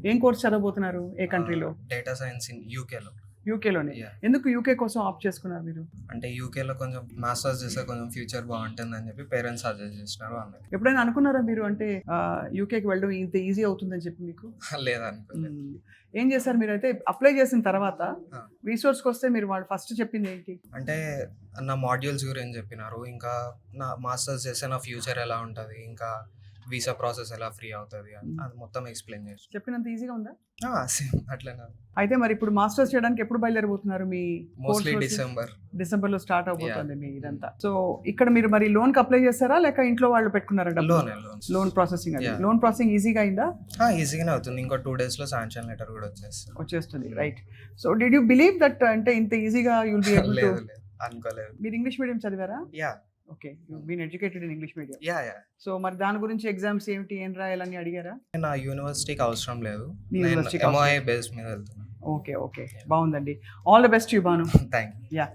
ఏం కోర్స్ చదవబోతున్నారు? ఏ కంట్రీలో? Data science in యూకేలో. యూకేలోనే. యాహ్! ఎందుకు యూకే కోసం ఆప్ట్ చేసుకున్నారు మీరు? అంటే యూకేలో కొంచెం మాస్టర్స్ చేస్తే కొంచెం ఫ్యూచర్ బాగుంటుందని చెప్పి పేరెంట్స్ సజెస్ట్ చేసినారు అందుకే. ఎప్పుడైనా అనుకున్నారా మీరు అంటే యూకేకి వెళ్ళడం ఇంత ఈజీ అవుతుందని చెప్పి మీకు? లేదనుకోలేదు. ఏం చేశారు మీరైతే అప్లై చేసిన తర్వాత ఆ. రీసోర్స్కి వస్తే మీరు వాళ్ళు ఫస్ట్ చెప్పింది ఏంటి? అంటే నా మాడ్యూల్స్ గురించి చెప్పినారు. ఇంకా నా మాస్టర్స్ చేస్తే నా ఫ్యూచర్ ఎలా ఉంటుంది, ఇంకా వీసా ప్రాసెస్ ఎలా ఫ్రీ అవుతుంది అని అది మొత్తం ఎక్స్ప్లెయిన్ చేసి చెప్పినంత ఈజీగా ఉందా? సేమ్ అట్లనే అయితే మరి ఇప్పుడు మాస్టర్స్ చేయడానికి ఎప్పుడు బయలుదేరబోతున్నారు? మీ మోస్ట్లీ course డిసెంబర్. డిసెంబర్ లో స్టార్ట్ అవబోతుంది మీ ఇదంతా. సో ఇక్కడ మీరు మరి లోన్ కి అప్లై చేస్తారా లేక ఇంట్లో వాళ్ళు పెట్టుకున్నారా డబ్బులు? లోన్స్ లోన్ ప్రాసెసింగ్ అది. Yeah. లోన్ ప్రాసెసింగ్ ఈజీగా అయిందా? ఈజీగానే అవుతుంది. ఇంకో 2 days లో శాంక్షన్ లెటర్ కూడా వచ్చేస్తుంది. వచ్చేస్తుంది, right. So did you believe that అంటే ఇంత ఈజీగా యుల్ బి ఏబుల్ టు? లేదు లేదు అనుకోలేదు. మీరు ఇంగ్లీష్ మీడియం చదివారా? Yeah okay, you been educated in English medium. Yeah so మరి దాని గురించి ఎగ్జామ్స్ ఏమిటి, ఏం రాయాలని అడిగారా? నా యూనివర్సిటీకి అవసరం లేదు. మీ నేను యూనివర్సిటీకి ఎంఓఐ బేస్ మీద వెళ్తున్నాను. ఓకే, బాగుందండి. All the best you Bhanu. Thank you. Yeah.